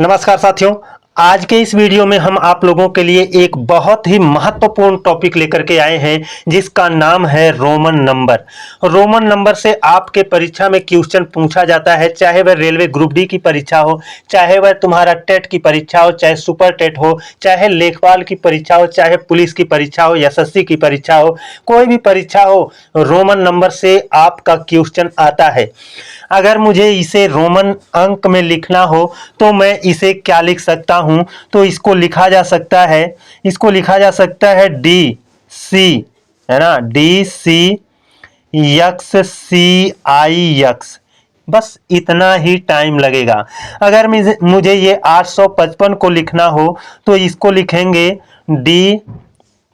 नमस्कार साथियों, आज के इस वीडियो में हम आप लोगों के लिए एक बहुत ही महत्वपूर्ण टॉपिक लेकर के आए हैं जिसका नाम है रोमन नंबर। रोमन नंबर से आपके परीक्षा में क्वेश्चन पूछा जाता है, चाहे वह रेलवे ग्रुप डी की परीक्षा हो, चाहे वह तुम्हारा टेट की परीक्षा हो, चाहे सुपर टेट हो, चाहे लेखपाल की परीक्षा हो, चाहे पुलिस की परीक्षा हो, एसएससी की परीक्षा हो, कोई भी परीक्षा हो, रोमन नंबर से आपका क्वेश्चन आता है। अगर मुझे इसे रोमन अंक में लिखना हो तो मैं इसे क्या लिख सकता हूं? तो इसको लिखा जा सकता है डी सी, है ना, डी सी यक्स सी आई यक्स। बस इतना ही टाइम लगेगा। अगर मुझे ये 855 को लिखना हो तो इसको लिखेंगे डी,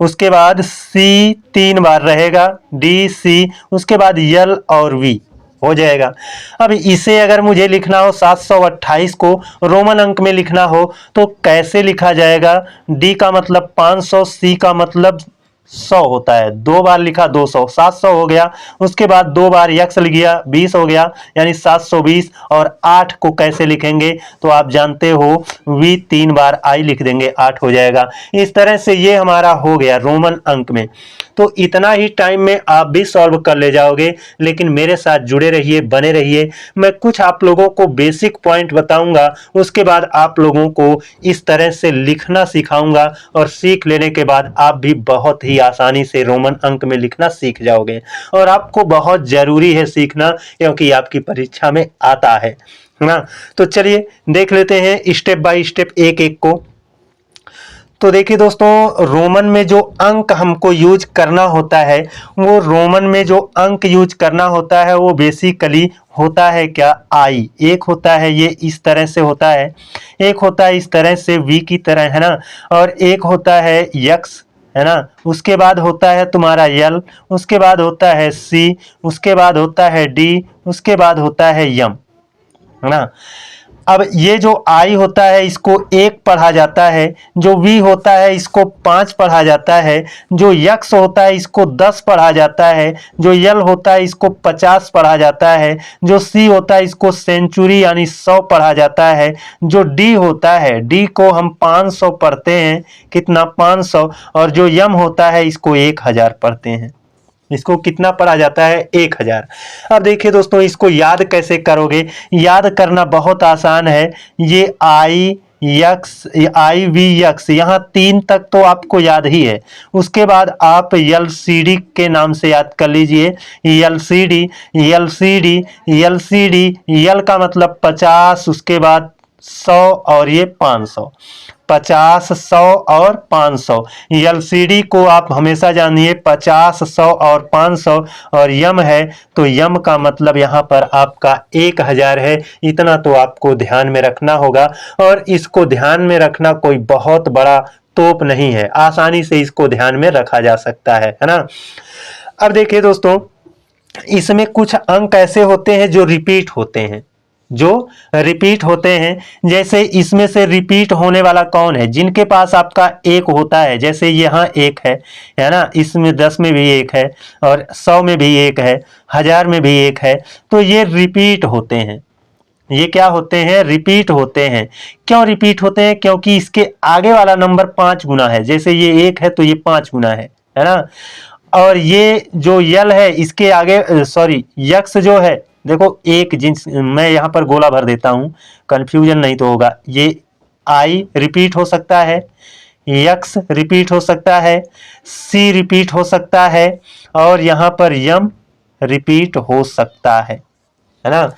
उसके बाद सी 3 बार रहेगा, डी सी, उसके बाद यल और वी हो जाएगा। अब इसे अगर मुझे लिखना हो 728 को रोमन अंक में लिखना हो तो कैसे लिखा जाएगा? डी का मतलब 500, सी का मतलब 100 होता है, 2 बार लिखा 200, 700 हो गया। उसके बाद 2 बार यक्स लिख गया, 20 हो गया, यानी 720। और 8 को कैसे लिखेंगे? तो आप जानते हो, वी 3 बार आई लिख देंगे, 8 हो जाएगा। इस तरह से ये हमारा हो गया रोमन अंक में। तो इतना ही टाइम में आप भी सॉल्व कर ले जाओगे, लेकिन मेरे साथ जुड़े रहिए, बने रहिए। मैं कुछ आप लोगों को बेसिक पॉइंट बताऊंगा, उसके बाद आप लोगों को इस तरह से लिखना सिखाऊंगा और सीख लेने के बाद आप भी बहुत ही आसानी से रोमन अंक में लिखना सीख जाओगे। और आपको बहुत जरूरी है सीखना, क्योंकि आपकी परीक्षा में आता है ना। तो चलिए देख लेते हैं स्टेप बाय स्टेप एक एक को। तो देखिए दोस्तों, रोमन में जो अंक हमको यूज करना होता है, वो रोमन में जो अंक यूज करना होता है वो बेसिकली होता है क्या? आई। एक होता है ये इस तरह से होता है, एक होता है इस तरह से वी की तरह, है ना, और एक होता है यक्स, है ना, उसके बाद होता है तुम्हारा यल, उसके बाद होता है सी, उसके बाद होता है डी, उसके बाद होता है यम, है ना। अब ये जो आई होता है इसको 1 पढ़ा जाता है, जो वी होता है इसको 5 पढ़ा जाता है, जो यक्स होता है इसको 10 पढ़ा जाता है, जो यल होता है इसको 50 पढ़ा जाता है, जो सी होता है इसको सेंचुरी यानी 100 पढ़ा जाता है, जो डी होता है, डी को हम 500 पढ़ते हैं, कितना? 500। और जो यम होता है इसको 1000 पढ़ते हैं। इसको कितना पढ़ा जाता है? 1000। अब देखिए दोस्तों, इसको याद कैसे करोगे? याद करना बहुत आसान है। ये आई यक्स, आई वी यक्स, यहाँ 3 तक तो आपको याद ही है। उसके बाद आप यल सी डी के नाम से याद कर लीजिए। यल सी डी, यल सी डी, यल सी डी, यल का मतलब 50, उसके बाद 100 और ये 500, 50, 100 और 500। एलसीडी को आप हमेशा जानिए 50, 100 और 500। और यम है तो यम का मतलब यहाँ पर आपका 1000 है। इतना तो आपको ध्यान में रखना होगा, और इसको ध्यान में रखना कोई बहुत बड़ा तोप नहीं है, आसानी से इसको ध्यान में रखा जा सकता है ना। अब देखिए दोस्तों, इसमें कुछ अंक ऐसे होते हैं जो रिपीट होते हैं, जैसे इसमें से रिपीट होने वाला कौन है? जिनके पास आपका 1 होता है, जैसे यहाँ 1 है ना, इसमें 10 में भी 1 है, और 100 में भी 1 है, 1000 में भी 1 है, तो ये रिपीट होते हैं। ये क्या होते हैं? रिपीट होते हैं। क्यों रिपीट होते हैं? क्योंकि इसके आगे वाला नंबर 5 गुना है। जैसे ये 1 है तो ये 5 गुना है ना। और ये जो यल है इसके आगे, सॉरी, यक्स जो है, देखो एक जिन्स, मैं यहाँ पर गोला भर देता हूँ, कंफ्यूजन नहीं तो होगा। ये आई रिपीट हो सकता है, यक्स रिपीट हो सकता है, सी रिपीट हो सकता है, और यहाँ पर यम रिपीट हो सकता है ना।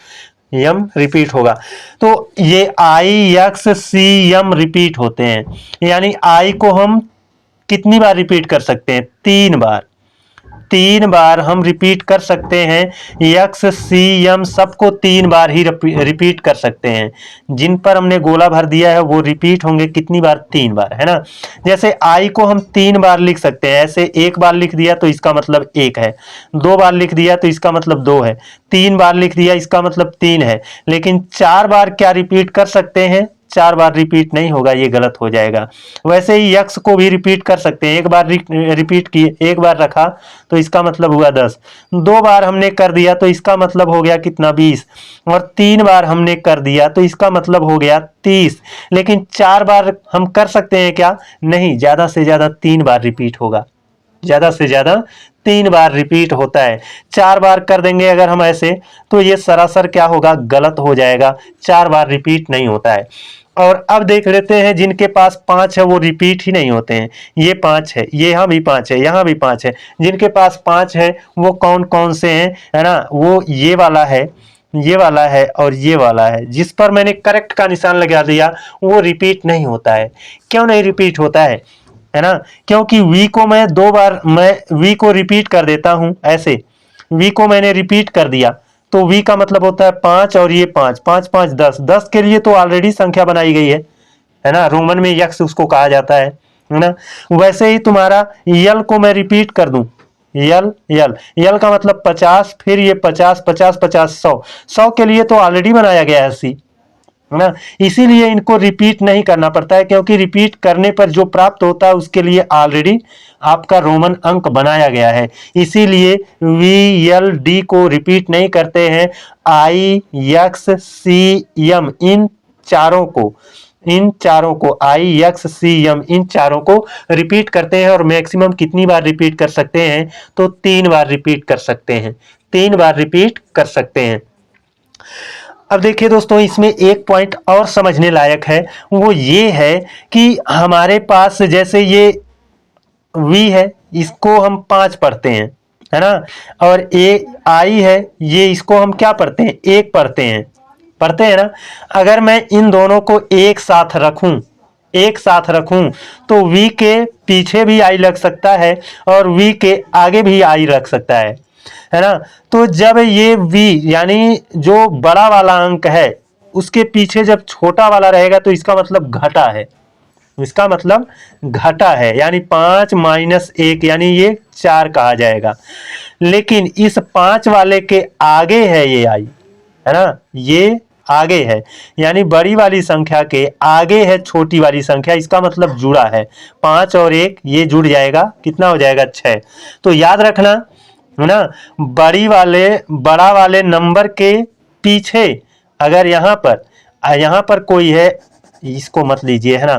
यम रिपीट होगा। तो ये आई, यक्स, सी, यम रिपीट होते हैं। यानी आई को हम कितनी बार रिपीट कर सकते हैं? 3 बार। 3 बार हम रिपीट कर सकते हैं। यक्स, सी, यम सबको 3 बार ही रिपीट कर सकते हैं। जिन पर हमने गोला भर दिया है वो रिपीट होंगे कितनी बार? 3 बार, है ना। जैसे आई को हम 3 बार लिख सकते हैं, ऐसे 1 बार लिख दिया तो इसका मतलब 1 है, 2 बार लिख दिया तो इसका मतलब 2 है, 3 बार लिख दिया इसका मतलब 3 है। लेकिन 4 बार क्या रिपीट कर सकते हैं? 4 बार रिपीट नहीं होगा, ये गलत हो जाएगा। वैसे ही यक्स को भी रिपीट कर सकते हैं, एक बार रिपीट किए, एक बार रखा तो इसका मतलब हुआ 10, 2 बार हमने कर दिया तो इसका मतलब हो गया कितना 20, और 3 बार हमने कर दिया तो इसका मतलब हो गया 30। लेकिन 4 बार हम कर सकते हैं क्या? नहीं, ज़्यादा से ज़्यादा 3 बार रिपीट होगा, ज़्यादा से ज़्यादा 3 बार रिपीट होता है। 4 बार कर देंगे अगर हम ऐसे तो ये सरासर क्या होगा? गलत हो जाएगा, 4 बार रिपीट नहीं होता है। और अब देख लेते हैं जिनके पास 5 है वो रिपीट ही नहीं होते हैं। ये 5 है, ये यहाँ भी 5 है, यहाँ भी 5 है। जिनके पास 5 है वो कौन कौन से हैं, है ना? वो ये वाला है, ये वाला है और ये वाला है। जिस पर मैंने करेक्ट का निशान लगा दिया वो रिपीट नहीं होता है। क्यों नहीं रिपीट होता है ना? क्योंकि वी को मैं 2 बार मैं वी को रिपीट कर देता हूं, ऐसे वी को मैंने रिपीट कर दिया तो वी का मतलब होता है 5 और ये 5, 5 5 10, 10 के लिए तो ऑलरेडी संख्या बनाई गई है ना? रोमन में यक्स उसको कहा जाता है ना? वैसे ही तुम्हारा यल को मैं रिपीट कर दूं, यल यल यल का मतलब 50, फिर ये 50 50 50 100, 100 के लिए तो ऑलरेडी बनाया गया है सी, है ना? इसीलिए इनको रिपीट नहीं करना पड़ता है, क्योंकि रिपीट करने पर जो प्राप्त होता है उसके लिए ऑलरेडी आपका रोमन अंक बनाया गया है। इसीलिए वी एल डी को रिपीट नहीं करते हैं। आई एक्स सी एम इन चारों को आई एक्स सी एम इन चारों को रिपीट करते हैं। और मैक्सिमम कितनी बार रिपीट कर सकते हैं? तो 3 बार रिपीट कर सकते हैं, 3 बार रिपीट कर सकते हैं। अब देखिए दोस्तों, इसमें एक पॉइंट और समझने लायक है, वो ये है कि हमारे पास जैसे ये वी है, इसको हम 5 पढ़ते हैं, है ना? और ए आई है, ये इसको हम क्या पढ़ते हैं? 1 पढ़ते हैं ना? अगर मैं इन दोनों को एक साथ रखूं तो वी के पीछे भी आई लग सकता है और वी के आगे भी आई रख सकता है ना? तो जब ये v यानी जो बड़ा वाला अंक है उसके पीछे जब छोटा वाला रहेगा तो इसका मतलब घटा है, इसका मतलब घटा है, यानी 5 माइनस 1 यानी ये 4 कहा जाएगा। लेकिन इस 5 वाले के आगे है ये आई, है ना? ये आगे है, यानी बड़ी वाली संख्या के आगे है छोटी वाली संख्या, इसका मतलब जुड़ा है। 5 और 1 ये जुड़ जाएगा, कितना हो जाएगा? 6। तो याद रखना, है ना? बड़ा वाले नंबर के पीछे अगर यहाँ पर कोई है, इसको मत लीजिए, है ना?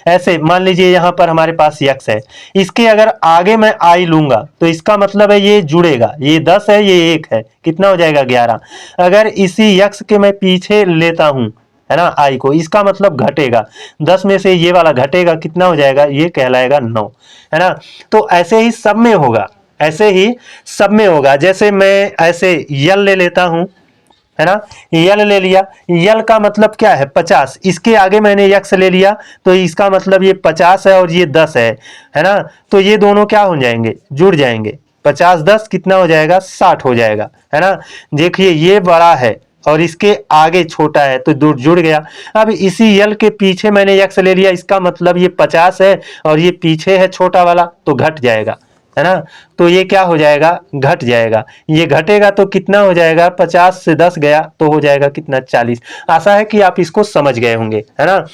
ऐसे मान लीजिए यहाँ पर हमारे पास यक्स है, इसके अगर आगे मैं आई लूंगा तो इसका मतलब है ये जुड़ेगा, ये 10 है, ये 1 है, कितना हो जाएगा? 11। अगर इसी यक्स के मैं पीछे लेता हूं, है ना, आई को, इसका मतलब घटेगा, 10 में से ये वाला घटेगा, कितना हो जाएगा? ये कहलाएगा 9, है ना? तो ऐसे ही सब में होगा, जैसे मैं ऐसे यल ले लेता हूं, है ना? यल ले लिया, यल का मतलब क्या है? 50, इसके आगे मैंने यक्स ले लिया तो इसका मतलब ये 50 है और ये 10 है ना? तो ये दोनों क्या हो जाएंगे? जुड़ जाएंगे, 50 10 कितना हो जाएगा? 60 हो जाएगा, है ना? देखिए ये बड़ा है और इसके आगे छोटा है तो जुड़ गया। अब इसी यल के पीछे मैंने यक्स ले लिया, इसका मतलब ये 50 है और ये पीछे है छोटा वाला तो घट जाएगा, है ना? तो ये क्या हो जाएगा? घट जाएगा। ये घटेगा तो कितना हो जाएगा? 50 से 10 गया तो हो जाएगा कितना? 40। आशा है कि आप इसको समझ गए होंगे, है ना?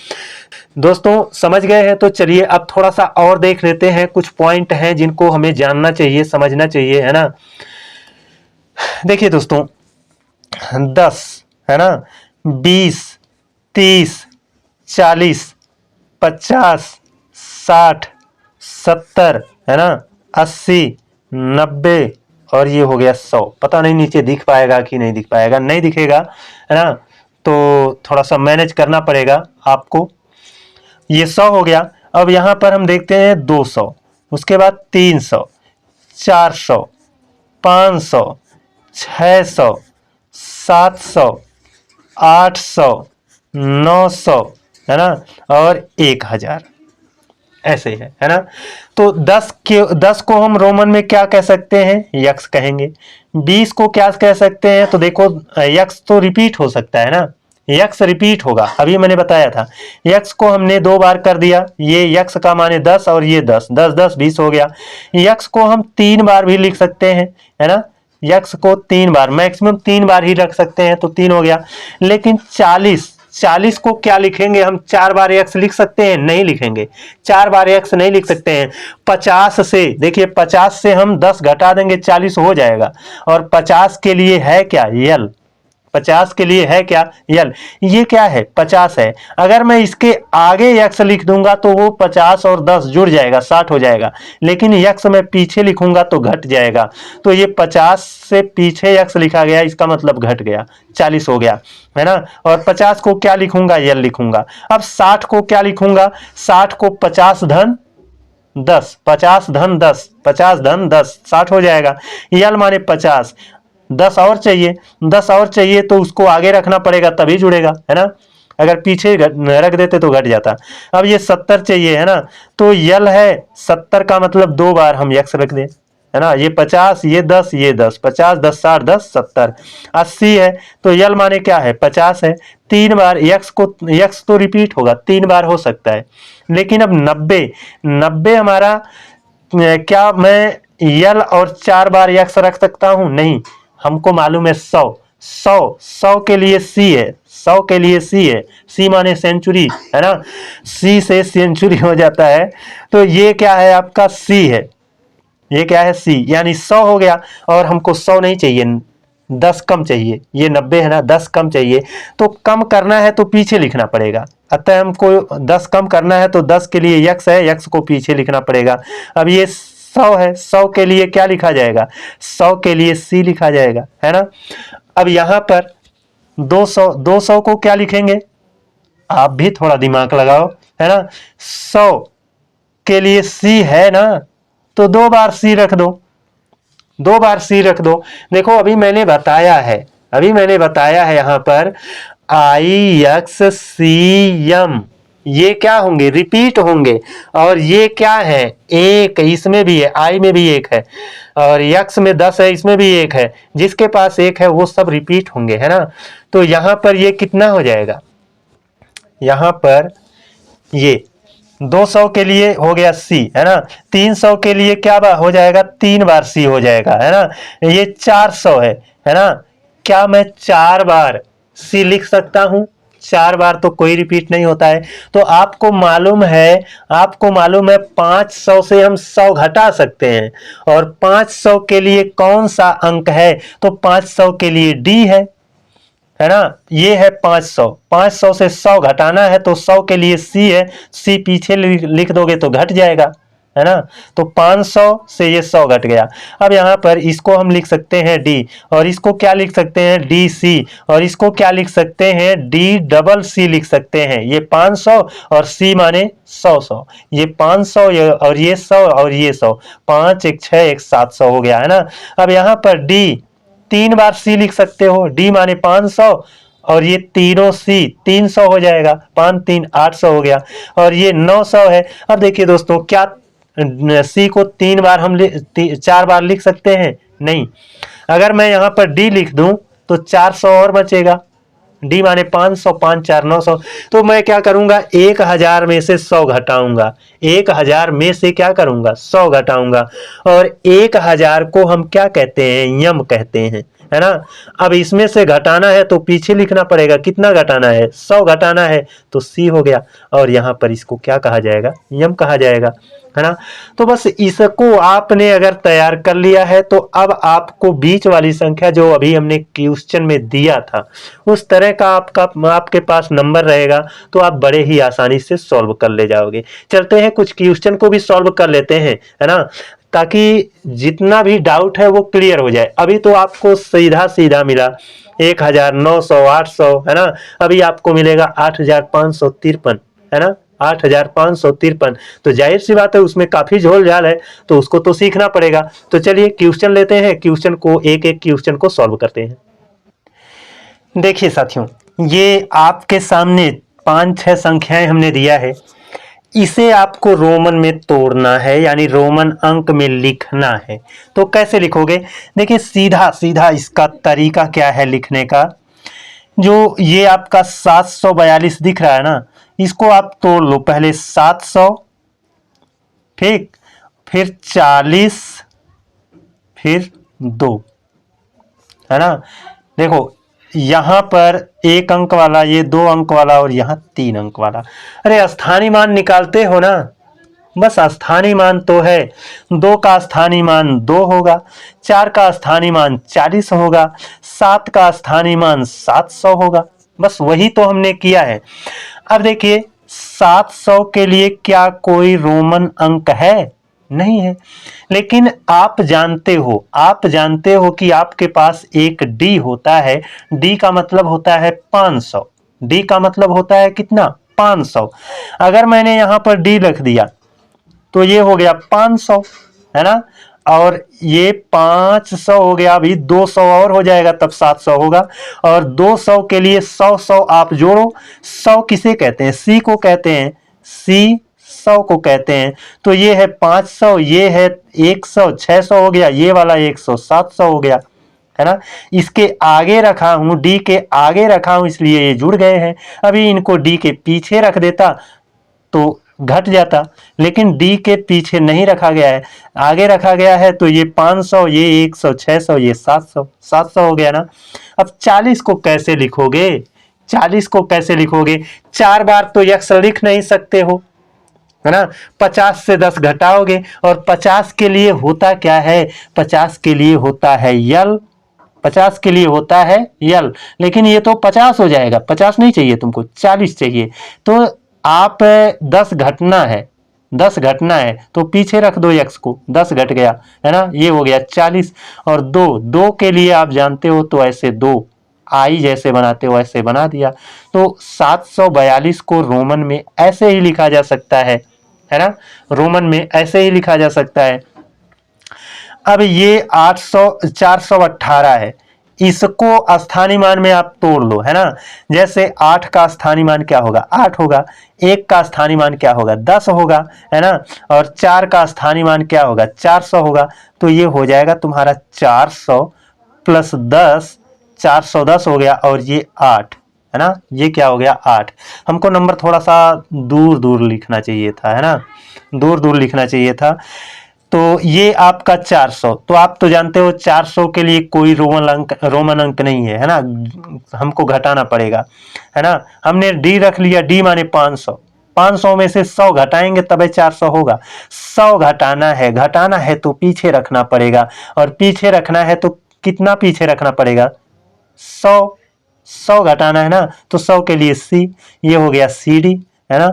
दोस्तों समझ गए हैं तो चलिए अब थोड़ा सा और देख लेते हैं। कुछ पॉइंट हैं जिनको हमें जानना चाहिए, समझना चाहिए, है ना? देखिए दोस्तों, 10, है ना, 20, 30, 40, 50, 60, 70, है ना, 80, 90 और ये हो गया 100। पता नहीं नीचे दिख पाएगा कि नहीं दिख पाएगा, नहीं दिखेगा, है ना? तो थोड़ा सा मैनेज करना पड़ेगा आपको। ये 100 हो गया। अब यहाँ पर हम देखते हैं 200, उसके बाद 300, 400, 500, 600, 700, 800, 900, है ना, और 1000, ऐसे है ना? तो 10 को हम रोमन में क्या कह सकते हैं? यक्स कहेंगे। 20 को क्या कह सकते हैं? तो देखो यक्स तो रिपीट हो सकता है ना, यक्स रिपीट होगा, अभी मैंने बताया था। यक्स को हमने 2 बार कर दिया, ये यक्स का माने 10 और ये 10, 10 10 20 हो गया। यक्स को हम 3 बार भी लिख सकते हैं, है ना? यक्स को 3 बार, मैक्सिमम 3 बार ही रख सकते हैं तो 3 हो गया। लेकिन 40 40 को क्या लिखेंगे हम, 4 बार x लिख सकते हैं? नहीं लिखेंगे, 4 बार x नहीं लिख सकते हैं। 50 से देखिए, 50 से हम 10 घटा देंगे, 40 हो जाएगा। और 50 के लिए है क्या, यल। 50 के लिए है क्या, यल। ये क्या है, 50 है। अगर मैं इसके आगे x लिख दूंगा तो वो 50 और 10 जुड़ जाएगा, 60 हो जाएगा। लेकिन x मैं पीछे लिखूंगा तो घट जाएगा। तो ये 50 से पीछे x लिखा गया, इसका मतलब घट गया, 40 हो गया, है ना। और 50 को क्या लिखूंगा, यल लिखूंगा। अब 60 को क्या लिखूंगा, 60 को 50 धन 10, 50 धन 10, 50 धन 10, 60 हो जाएगा। यल माने 50, 10 और चाहिए, 10 और चाहिए तो उसको आगे रखना पड़ेगा तभी जुड़ेगा, है ना। अगर पीछे रख देते तो घट जाता। अब ये 70 चाहिए, है ना। तो यल है 70 का मतलब 2 बार हम x रख दें, है ना। ये 50, ये 10, ये 10, 50 10 60 10 70। 80 है तो यल माने क्या है, 50 है। 3 बार x तो रिपीट होगा, 3 बार हो सकता है। लेकिन अब 90, 90 हमारा क्या मैं यल और 4 बार x रख सकता हूं? नहीं, हमको मालूम है 100, 100, 100 के लिए c है, 100 के लिए c है। c माने सेंचुरी, है ना। c से सेंचुरी हो जाता है। तो ये क्या है, आपका c है। ये क्या है, c, यानी 100 हो गया। और हमको 100 नहीं चाहिए, 10 कम चाहिए। ये 90 है ना, 10 कम चाहिए। तो कम करना है तो पीछे लिखना पड़ेगा। अतः हमको 10 कम करना है तो 10 के लिए x है, x को पीछे लिखना पड़ेगा। अब ये 100 है, 100 के लिए क्या लिखा जाएगा, 100 के लिए c लिखा जाएगा, है ना। अब यहां पर 200, 200 को क्या लिखेंगे, आप भी थोड़ा दिमाग लगाओ, है ना। 100 के लिए c है ना, तो 2 बार c रख दो, 2 बार c रख दो। देखो अभी मैंने बताया है, अभी मैंने बताया है यहां पर आई एक्स सी एम, ये क्या होंगे, रिपीट होंगे। और ये क्या है, एक, इसमें भी है, आई में भी एक है, और यक्स में 10 है, इसमें भी एक है। जिसके पास एक है वो सब रिपीट होंगे, है ना। तो यहां पर ये कितना हो जाएगा, यहां पर ये 200 के लिए हो गया सी, है ना। 300 के लिए क्या हो जाएगा, 3 बार सी हो जाएगा, है ना। ये 400 है ना। क्या मैं 4 बार सी लिख सकता हूं, 4 बार तो कोई रिपीट नहीं होता है। तो आपको मालूम है, आपको मालूम है 500 से हम 100 घटा सकते हैं। और 500 के लिए कौन सा अंक है, तो 500 के लिए डी है ना। ये है 500, 500 से 100 घटाना है तो 100 के लिए c है, c पीछे लिख दोगे तो घट जाएगा, है ना। तो 500 से ये 100 घट गया। अब यहाँ पर इसको हम लिख सकते हैं d, और इसको क्या लिख सकते हैं, dc, और इसको क्या लिख सकते हैं, d डबल c लिख सकते हैं। ये 500 और c माने 100, 100, ये 500 और ये 100 और ये 100, 5 1 6 1 700 हो गया, है ना। अब यहाँ पर d 3 बार c लिख सकते हो, d माने 500, और ये तीनों c 300 हो जाएगा, 5 3 800 हो गया। और ये 900 है। अब देखिए दोस्तों, क्या c को 3 बार हम 4 बार लिख सकते हैं? नहीं। अगर मैं यहाँ पर d लिख दूं तो 400 और बचेगा, डी माने 500, 5 4 900। तो मैं क्या करूंगा, 1000 में से 100 घटाऊंगा, 1000 में से क्या करूंगा, 100 घटाऊंगा। और 1000 को हम क्या कहते हैं, यम कहते हैं, है ना। अब इसमें से घटाना है तो पीछे लिखना पड़ेगा, कितना घटाना है, 100 घटाना है, तो सी हो गया। और यहां पर इसको क्या कहा जाएगा, यम कहा जाएगा, है ना। तो बस इसको आपने अगर तैयार कर लिया है तो अब आपको बीच वाली संख्या जो अभी हमने क्वेश्चन में दिया था उस तरह का आपके पास नंबर रहेगा, तो आप बड़े ही आसानी से सॉल्व कर ले जाओगे। चलते हैं कुछ क्वेश्चन को भी सॉल्व कर लेते हैं, है ना, ताकि जितना भी डाउट है वो क्लियर हो जाए। अभी तो आपको सीधा सीधा मिला 1900, 800, है ना। अभी आपको मिलेगा 8553, है ना, 8553। तो जाहिर सी बात है उसमें काफी झोल झाल है, तो उसको तो सीखना पड़ेगा। तो चलिए क्वेश्चन लेते हैं, क्वेश्चन को एक एक क्वेश्चन को सॉल्व करते हैं। देखिए साथियों, ये आपके सामने 5-6 संख्याएं हमने दिया है, इसे आपको रोमन में तोड़ना है, यानी रोमन अंक में लिखना है। तो कैसे लिखोगे, देखिए सीधा सीधा इसका तरीका क्या है लिखने का। जो ये आपका 742 दिख रहा है ना, इसको आप तोड़ लो, पहले 700, ठीक, फिर 40, फिर 2, है ना। देखो यहाँ पर 1 अंक वाला, ये 2 अंक वाला और यहाँ 3 अंक वाला। अरे स्थानीय मान निकालते हो ना, बस स्थानीय मान तो है। 2 का स्थानीय मान 2 होगा, 4 का स्थानीय मान 40 होगा, 7 का स्थानीय मान 700 होगा। बस वही तो हमने किया है। अब देखिए 700 के लिए क्या कोई रोमन अंक है? नहीं है। लेकिन आप जानते हो कि आपके पास एक डी होता है। डी का मतलब होता है 500। डी का मतलब होता है कितना? 500। अगर मैंने यहां पर डी रख दिया तो ये हो गया 500, है ना, और ये 500 हो गया, अभी 200 और हो जाएगा तब 700 होगा। और 200 के लिए 100 आप जोड़ो। 100 किसे कहते हैं? सी को कहते हैं। सी 100 को कहते हैं। तो ये है 500, ये है 100, 600 हो गया, ये वाला 100, 700 हो गया, है ना। इसके आगे रखा हूं, डी के आगे रखा हूं, इसलिए ये जुड़ गए हैं। अभी इनको डी के पीछे रख देता तो घट जाता, लेकिन डी के पीछे नहीं रखा गया है, आगे रखा गया है। तो ये 500, ये 100, 600, ये 700, 700 हो गया ना। अब 40 को कैसे लिखोगे? 40 को कैसे लिखोगे? 4 बार तो यक्स लिख नहीं सकते हो, है ना। 50 से 10 घटाओगे और 50 के लिए होता क्या है? 50 के लिए होता है यल। 50 के लिए होता है यल, लेकिन ये तो 50 हो जाएगा। 50 नहीं चाहिए तुमको, 40 चाहिए। तो आप 10 घटना है, 10 घटना है तो पीछे रख दो एक्स को, 10 घट गया, है ना, ये हो गया 40। और 2 के लिए आप जानते हो तो ऐसे 2 आई जैसे बनाते हो ऐसे बना दिया। तो 742 को रोमन में ऐसे ही लिखा जा सकता है ना, रोमन में ऐसे ही लिखा जा सकता है। अब ये 418 है, इसको स्थानीय मान में आप तोड़ लो, है ना। जैसे 8 का स्थानीय मान क्या होगा? 8 होगा। 1 का स्थानीय मान क्या होगा? 10 होगा, है ना। और 4 का स्थानीय मान क्या होगा? 400 होगा। तो ये हो जाएगा तुम्हारा 400 प्लस 10, 410 हो गया, और ये 8, है ना, ये क्या हो गया? 8। हमको नंबर थोड़ा सा दूर दूर लिखना चाहिए था, है ना, दूर दूर लिखना चाहिए था। तो ये आपका 400। तो आप तो जानते हो 400 के लिए कोई रोमन अंक नहीं है ना, हमको घटाना पड़ेगा, है ना। हमने डी रख लिया, डी माने 500। 500 में से 100 घटाएंगे तभी 400 होगा। 100 घटाना है तो पीछे रखना पड़ेगा, और पीछे रखना है तो कितना पीछे रखना पड़ेगा? 100। 100 घटाना है ना, तो 100 के लिए सी, ये हो गया सी डी, है ना।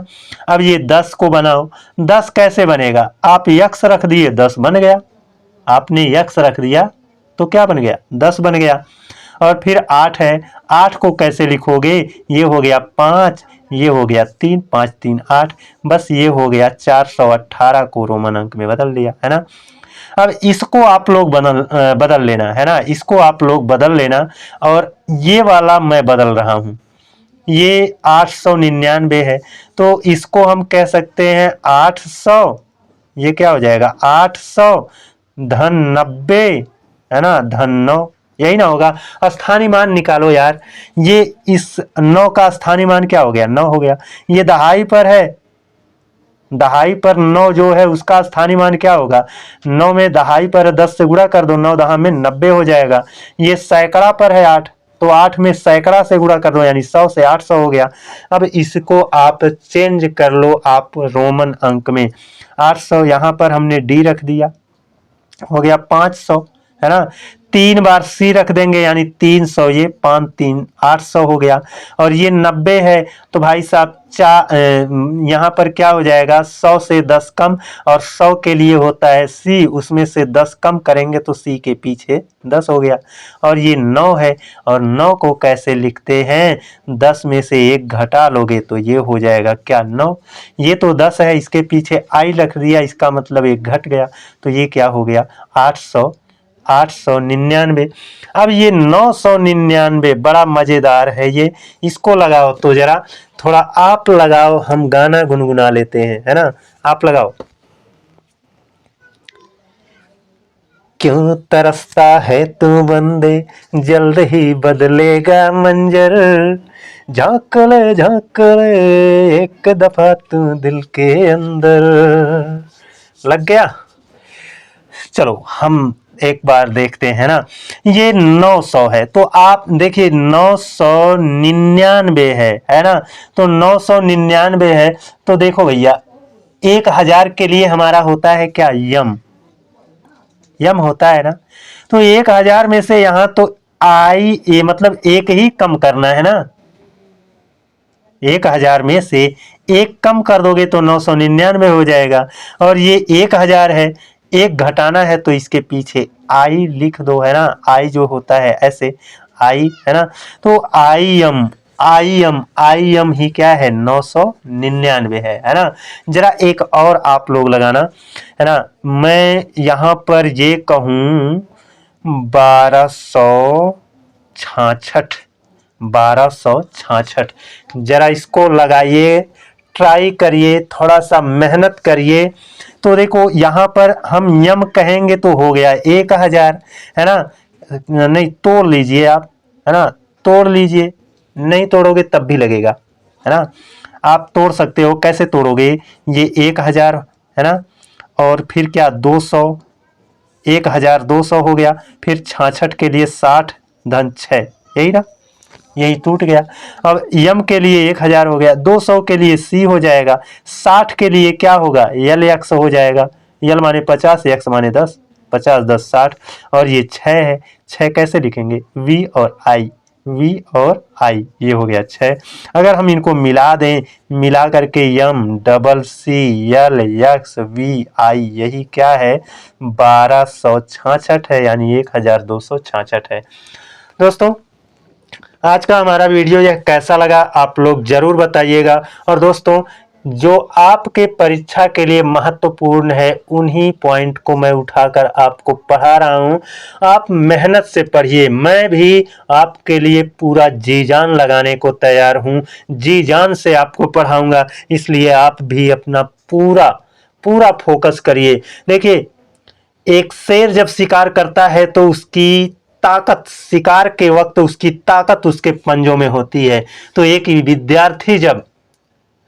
अब ये 10 को बनाओ। 10 कैसे बनेगा? आप यक्स रख दिए, 10 बन गया। आपने यक्स रख दिया तो क्या बन गया? 10 बन गया। और फिर 8 है, 8 को कैसे लिखोगे? ये हो गया 5, ये हो गया 3, 5 3 8। बस ये हो गया 418 को रोमन अंक में बदल दिया, है ना। अब इसको आप लोग बदल लेना, है ना, इसको आप लोग बदल लेना। और ये वाला मैं बदल रहा हूं, ये 899 है, तो इसको हम कह सकते हैं 800। ये क्या हो जाएगा? 800 धन 90, है ना, धन 9, यही ना होगा। स्थानीय मान निकालो यार। ये इस 9 का स्थानीय मान क्या हो गया? 9 हो गया। ये दहाई पर है, दहाई पर 9 जो है उसका स्थानीय मान क्या होगा? 9 में दहाई पर 10 से गुणा कर दो, 9 दहा में 90 हो जाएगा। ये सैकड़ा पर है 8, तो 8 में सैकड़ा से गुणा कर दो, यानी 100 से 800 हो गया। अब इसको आप चेंज कर लो आप रोमन अंक में। 800 यहां पर हमने डी रख दिया, हो गया 500, है ना। 3 बार सी रख देंगे यानी 300, ये 5 3 800 हो गया। और ये 90 है, तो भाई साहब यहाँ पर क्या हो जाएगा? 100 से 10 कम, और 100 के लिए होता है सी, उसमें से 10 कम करेंगे तो सी के पीछे 10 हो गया। और ये 9 है, और 9 को कैसे लिखते हैं? 10 में से 1 घटा लोगे तो ये हो जाएगा क्या? 9। ये तो 10 है, इसके पीछे आई रख दिया, इसका मतलब 1 घट गया, तो ये क्या हो गया? 800, 899। अब ये 999 बड़ा मजेदार है ये, इसको लगाओ तो जरा, थोड़ा आप लगाओ, हम गाना गुनगुना लेते हैं, है ना। आप लगाओ। क्यों तरसता है तू बंदे, जल्द ही बदलेगा मंजर, झांक ले एक दफा तू दिल के अंदर। लग गया? चलो हम एक बार देखते हैं ना, ये 900 है तो आप देखिए 999 है ना, तो 999 है तो देखो भैया 1000 के लिए हमारा होता है क्या, यम होता है ना, तो 1000 में से यहाँ तो आई ए मतलब एक ही कम करना है ना, 1000 में से एक कम कर दोगे तो 999 हो जाएगा। और ये 1000 है, एक घटाना है तो इसके पीछे आई लिख दो है ना, आई जो होता है ऐसे आई है ना, तो आई एम ही क्या है 999 है ना। जरा एक और आप लोग लगाना है ना, मैं यहाँ पर ये कहूँ 1266, जरा इसको लगाइए, ट्राई करिए, थोड़ा सा मेहनत करिए, तो देखो यहाँ पर हम यम कहेंगे तो हो गया 1000 है ना, नहीं तोड़ लीजिए आप है ना, तोड़ लीजिए, नहीं तोड़ोगे तब भी लगेगा है ना, आप तोड़ सकते हो, कैसे तोड़ोगे, ये 1000 है ना, और फिर क्या 200, 1200 हो गया, फिर 66 के लिए 60 धन 6, यही ना, यही टूट गया। अब यम के लिए 1000 हो गया, 200 के लिए सी हो जाएगा, 60 के लिए क्या होगा, यल एक्स हो जाएगा, यल माने 50, एक्स माने 10, 50 10 60, और ये 6 है, 6 कैसे लिखेंगे, वी और आई, ये हो गया 6। अगर हम इनको मिला दें, मिला करके M double C L X V I, यही क्या है 1266 है, यानी 1266 है। दोस्तों आज का हमारा वीडियो यह कैसा लगा आप लोग जरूर बताइएगा, और दोस्तों जो आपके परीक्षा के लिए महत्वपूर्ण है उन्हीं पॉइंट को मैं उठाकर आपको पढ़ा रहा हूं, आप मेहनत से पढ़िए, मैं भी आपके लिए पूरा जी जान लगाने को तैयार हूं, जी जान से आपको पढ़ाऊंगा, इसलिए आप भी अपना पूरा पूरा फोकस करिए। देखिए एक शेर जब शिकार करता है तो उसकी ताकत, शिकार के वक्त उसकी ताकत उसके पंजों में होती है, तो एक विद्यार्थी जब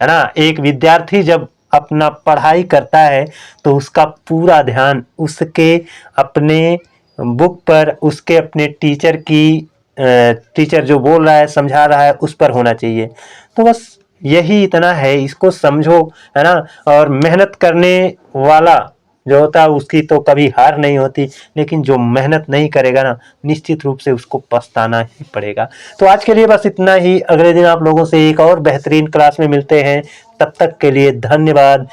है ना, एक विद्यार्थी जब अपना पढ़ाई करता है तो उसका पूरा ध्यान उसके अपने बुक पर, उसके अपने टीचर की टीचर जो बोल रहा है समझा रहा है उस पर होना चाहिए। तो बस यही इतना है, इसको समझो है ना, और मेहनत करने वाला जो होता है उसकी तो कभी हार नहीं होती, लेकिन जो मेहनत नहीं करेगा ना निश्चित रूप से उसको पछताना ही पड़ेगा। तो आज के लिए बस इतना ही, अगले दिन आप लोगों से एक और बेहतरीन क्लास में मिलते हैं, तब तक के लिए धन्यवाद।